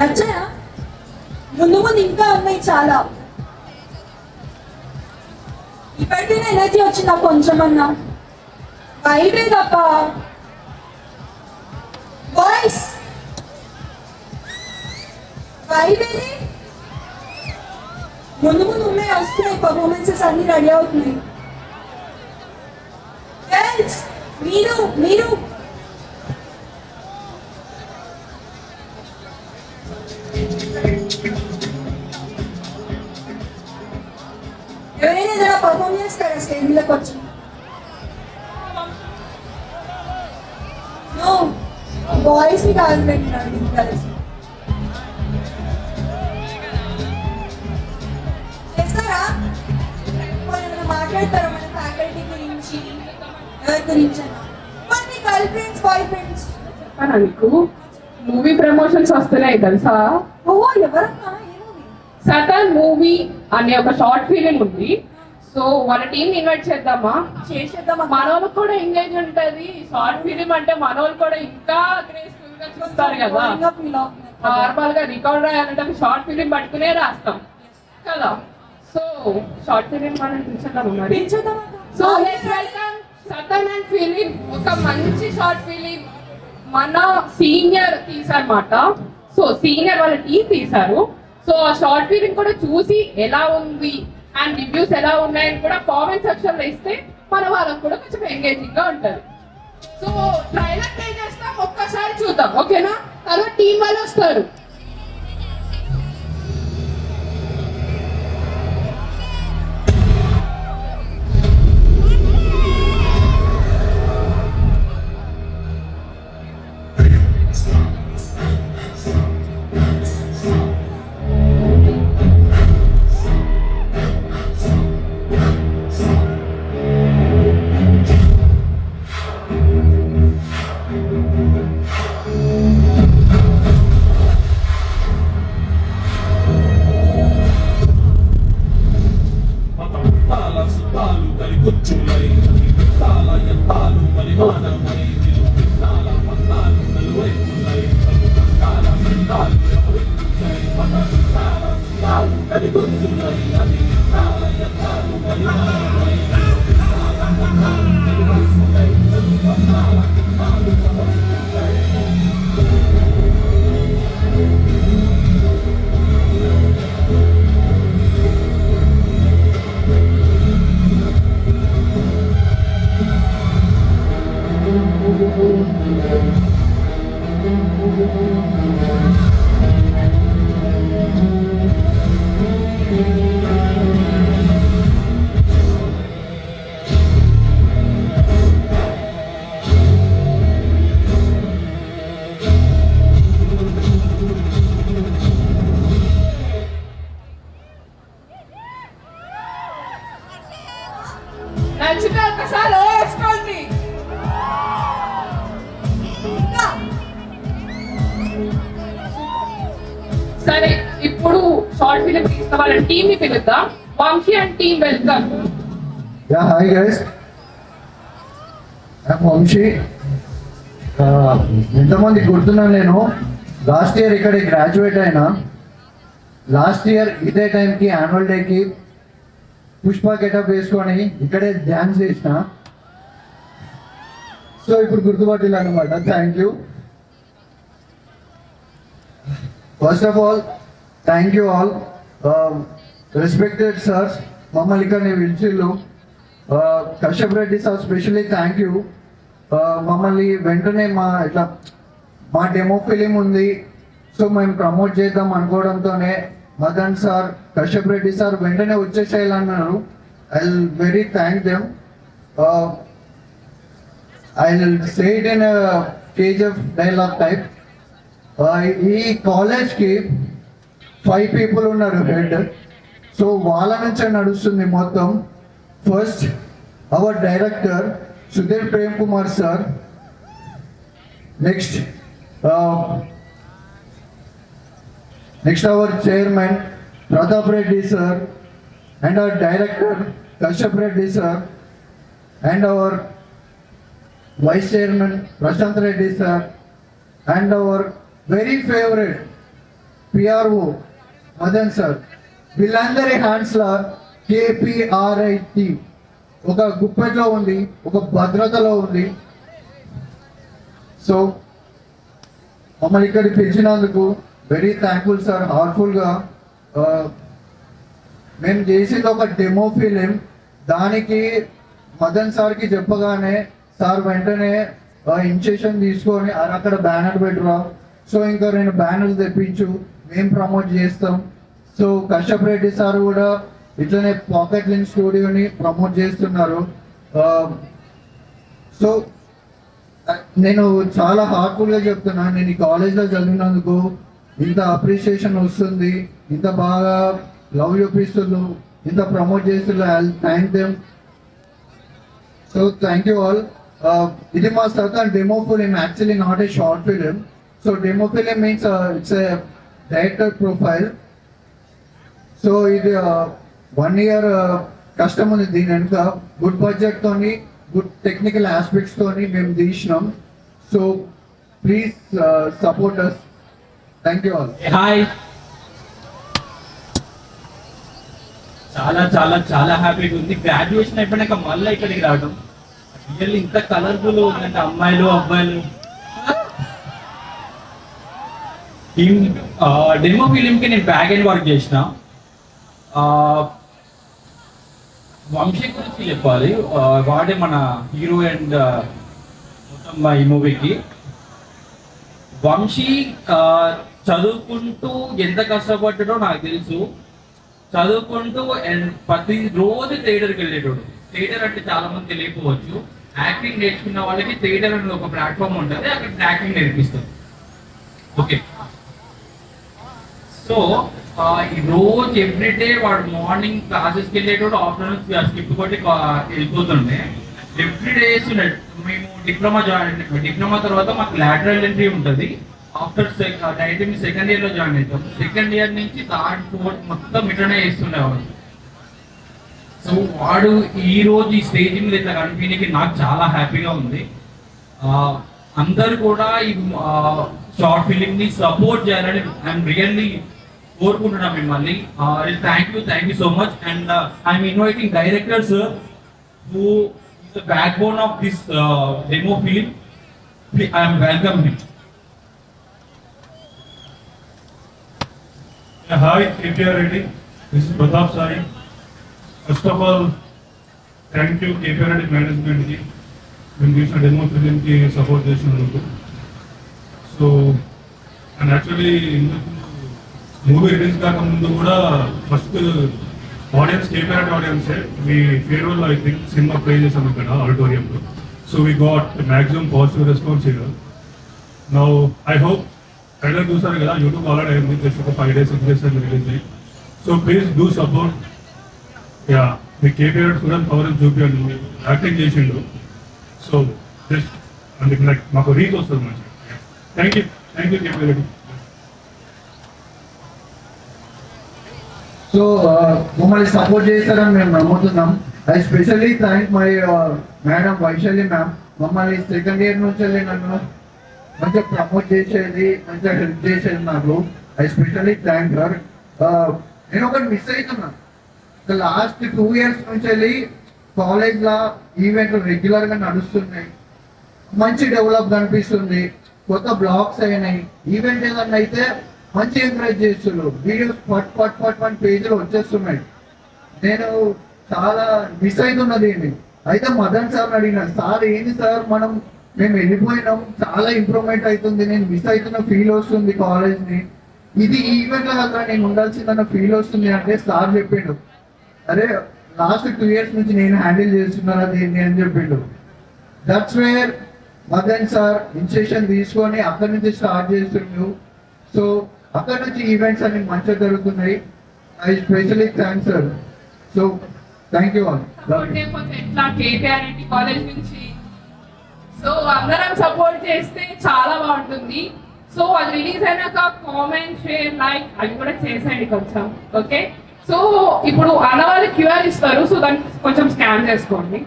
నచ్చాయా? ముందు ముందు ఇంకా ఉన్నాయి చాలా. ఇప్పటికైనా ఎనర్జీ వచ్చిందా కొంచెమన్నా? వైబే తప్ప వాయిస్ వైబేది. ముందు ముందు ఉన్నాయి, వస్తున్నాయి, పర్ఫార్మెన్సెస్ అన్ని రెడీ అవుతున్నాయి. మీరు మీరు ఎవరైనా ఏదైనా పర్ఫార్మ్ చేస్తారా స్టేజ్ మీదకి వచ్చి? నో, బాయ్స్ ని కాదు పెట్టినాడు కలిసి. చేస్తారా? ఏమైనా మాట్లాడతారా మన ఫ్యాకల్టీ గురించి, ఎవరి గురించి? మీ గర్ల్ ఫ్రెండ్స్, బాయ్ ఫ్రెండ్స్? నీకు మూవీ ప్రమోషన్స్ వస్తున్నాయి తెలుసా? ఓ, ఎవరన్నా? సతన్ మూవీ అనే ఒక షార్ట్ ఫిలిం ఉంది. సో మన టీం ఇన్వైట్ చేద్దామా? చేసేద్దామా? మనోళ్ళకి కూడా ఎంగేజ్ ఉంటది. షార్ట్ ఫిలిం అంటే మనోళ్ళు కూడా ఇంకా గ్రేస్ఫుల్ గా చూస్తారు కదా. నార్మల్ గా రికార్డ్ రాయాలంటే షార్ట్ ఫిలిం పట్టుకునే రాస్తాం కదా. సో షార్ట్ ఫిలిం మనం పిలిచేద్దాం మరి. సో లెట్స్ వెల్కమ్ సతన్ అండ్ ఫిలిం. ఒక మంచి షార్ట్ ఫిలిం మన సీనియర్ తీసారన్నమాట. సో సీనియర్ వాళ్ళ టీం తీశారు. సో ఆ షార్ట్ ఫిలిం కూడా చూసి ఎలా ఉంది అండ్ రివ్యూస్ ఎలా ఉన్నాయని కూడా కామెంట్ సెక్షన్ లో ఇస్తే మన వాళ్ళకి కూడా కొంచెం ఎంగేజింగ్ గా ఉంటది. సో ట్రైలర్ ప్లే చేస్తాం, ఒక్కసారి చూద్దాం, ఓకేనా? తర్వాత టీం వాళ్ళు వస్తారు. నచ్చితే ఒకసారి వేసుకోండి. సరే, ఇప్పుడు షార్ట్ ఫిలిం తీసిన వాళ్ళ టీం ని పిలుద్దాం. Vamshi and team welcome. Yeah, hi guys, I'm Vamshi. ఎంతమంది గుర్తున్నాను, నేను లాస్ట్ ఇయర్ ఇక్కడ గ్రాడ్యుయేట్ అయినా. లాస్ట్ ఇయర్ ఇదే టైంకి యాన్యువల్ డేకి పుష్ప గెటప్ వేసుకొని ఇక్కడే డ్యాన్స్ చేసిన. సో ఇప్పుడు గుర్తుపట్టిల్లు అనమాట. Thank you. First of all thank you all respected sirs, మమ్మల్ని ఇక్కడ పిలిచిళ్ళు. Kashyap Reddy sir specially thank you. మమ్మల్ని వెంటనే మా డెమో ఫిలిం ఉంది, సో మేము ప్రమోట్ చేద్దాం అనుకోవడంతోనే మదన్ సార్, కశ్యప్ రెడ్డి సార్ వెంటనే వచ్చేసేయాలన్నారు. I will very thank them. I will say it in KGF dialogue type. ఈ కాలేజ్కి 5 people ఉన్నారు హెడ్. సో వాళ్ళ నుంచే నడుస్తుంది మొత్తం. First our director Sudheer Prem Kumar sir. Next our chairman Pratap Reddy sir, and our director Kashyap Reddy sir, and our vice chairman Prashant Reddy sir, and our very favorite PRO Madan sir, వీళ్ళందరి హ్యాండ్స్లో KPRIT ఒక గుప్పెట్లో ఉంది, ఒక భద్రతలో ఉంది. సో మమ్మల్ని ఇక్కడికి పిలిచినందుకు very thankful sir. హార్ట్ఫుల్గా మేము చేసింది ఒక డెమో ఫిలిం, దానికి మదన్ సార్కి చెప్పగానే సార్ వెంటనే ఇనిషియేషన్ తీసుకొని అక్కడ బ్యానర్ పెట్టురా, సో ఇంకా 2 బ్యానర్స్ తెప్పించు, మేము ప్రమోట్ చేస్తాం. సో కశ్యప్ రెడ్డి సార్ కూడా ఇట్లనే పాకెట్ లింక్ స్టూడియోని ప్రమోట్ చేస్తున్నారు. సో నేను చాలా హార్ట్ఫుల్గా చెప్తున్నాను, నేను ఈ కాలేజ్లో చదివినందుకు ఇంత అప్రిషియేషన్ వస్తుంది, ఇంత బాగా లవ్ చూపిస్తున్నారు, ఇంత ప్రమోట్ చేస్తున్నారు. I thank them. So thank you all. ఇది మా second demo film, actually not a short film. So demo film means it's a director profile. So ఇది 1 year కష్టం ఉంది దీని వెనుక. గుడ్ బడ్జెట్తోని, గుడ్ టెక్నికల్ ఆస్పెక్ట్స్తోని మేము తీసినాం. So please support us. Thank you all. Hi, చాలా చాలా చాలా హ్యాపీగా ఉంది. గ్రాడ్యుయేషన్ అయిపోయినాక మళ్ళీ ఇక్కడికి రావడం రియల్లీ ఇంత కలర్ఫుల్ ఉందంటే అమ్మాయిలు అబ్బాయిలు. డెమో ఫిలింకి నేను బ్యాక్ ఎండ్ వర్క్ చేసిన. వంశీ గురించి చెప్పాలి, వాడే మన హీరో అండ్ మొత్తం ఈ మూవీకి. వంశీ చదువుకుంటూ ఎంత కష్టపడ్డాడో నాకు తెలుసు. చదువుకుంటూ అండ్ ప్రతి రోజు థియేటర్కి వెళ్ళేటోడు. థియేటర్ అంటే చాలా మంది తెలియకపోవచ్చు, యాక్టింగ్ నేర్చుకున్న వాళ్ళకి థియేటర్ అనేది ఒక ప్లాట్ఫామ్ ఉంటుంది, అక్కడ యాక్టింగ్ నేర్పిస్తారు. ఓకే, సో ఈ రోజు ఎవ్రీడే వాడు మార్నింగ్ క్లాసెస్కి వెళ్ళేటోడు, ఆఫ్టర్నూన్ స్కిప్ కొట్టి వెళ్ళిపోతుండే. ఎవ్రీడేస్ మేము డిప్లొమా తర్వాత మాకు లాటరల్ ఎంట్రీ ఉంటుంది. ఆఫ్టర్ డైరెక్ట్ సెకండ్ ఇయర్లో జాయిన్ అవుతాం. సెకండ్ ఇయర్ నుంచి థర్డ్ ఫోర్త్ మొత్తం ఇట్లనే చేస్తుండేవాడు. సో వాడు ఈ రోజు ఈ స్టేజ్ మీద ఇట్లా కనిపించడానికి నాకు చాలా హ్యాపీగా ఉంది. అందరు కూడా ఈ షార్ట్ ఫిలిం ని సపోర్ట్ చేయాలని ఐఎమ్ రియల్లీ కోరుకుంటున్నాం మిమ్మల్ని. Thank you so much. And I'm inviting director sir who is the back bone of this demo film. I'm welcome him. Hi, KPRIT. This is Pratap Sai. First of all, thank you KPRIT management ki. When we saw demo film ki support చేసినందుకు. So, and actually movie release కాకముందు కూడా first audience KPRIT audience me farewell I think cinema play చేసాం ఇక్కడ ఆడిటోరియంలో. So we got maximum positive response here. Now I hope trailer చూసారు కదా, YouTube already అయింది, just ఒక 5 days 6 days రిలీజ్ అయ్యి. So please do support. Yeah, me KPRIT student power చూపించండి, acting చేసిండు. సో జస్ట్ అందుకు లైక్ మాకు రీచ్ వస్తుంది మంచిగా. Thank you KPRIT. సో మమ్మల్ని సపోర్ట్ చేస్తారని మేము నమ్ముతున్నాం. I specially thank my madam Vaishali ma'am. మమ్మల్ని సెకండ్ ఇయర్ నుంచి నన్ను మంచిగా ప్రమోట్ చేసేది, మంచిగా హెల్ప్ చేసేది నాకు. I specially thank her. నేను ఒకటి మిస్ అవుతున్నాను. లాస్ట్ 2 years నుంచి కాలేజ్లో ఈవెంట్లు రెగ్యులర్గా నడుస్తున్నాయి, మంచి డెవలప్ కనిపిస్తుంది, కొత్త బ్లాగ్స్ అయినాయి. ఈవెంట్ ఏదన్నా అయితే మంచి ఎంకరేజ్ చేస్తున్నారు, వీడియోస్ పట్ పేజీలో వచ్చేస్తున్నాయి. నేను చాలా మిస్ అవుతున్నది ఏంటి అయితే మదన్ సార్ అడిగిన, సార్ ఏంది సార్ మేము వెళ్ళిపోయినాం, చాలా ఇంప్రూవ్మెంట్ అవుతుంది, నేను మిస్ అవుతున్న ఫీల్ వస్తుంది కాలేజ్ని, ఇది ఈవెంట్లో కదా నేను ఉండాల్సిందన్న ఫీల్ వస్తుంది అంటే సార్ చెప్పిండు, అరే లాస్ట్ 2 years నుంచి నేను హ్యాండిల్ చేస్తున్నాను దీన్ని అని చెప్పిండు. That's where Madan sir initiation తీసుకొని అక్కడి నుంచి స్టార్ట్ చేస్తుండ్రు. సో అక్కడ నుంచి ఈవెంట్స్ అన్ని మంచిగా జరుగుతున్నాయి. I specially thanks sir. So thank you all. ఎట్లా KPRIT కాలేజ్ నుంచి సో అందరం సపోర్ట్ చేస్తే చాలా బాగుంటుంది. సో అది రిలీజ్ అయినాక కామెంట్, షేర్, లైక్ అవి కూడా చేసేయండి కొంచెం. ఓకే, సో ఇప్పుడు అన్న వాళ్ళు QR ఇస్తారు, సో దాన్ని కొంచెం స్కాన్ చేసుకోండి.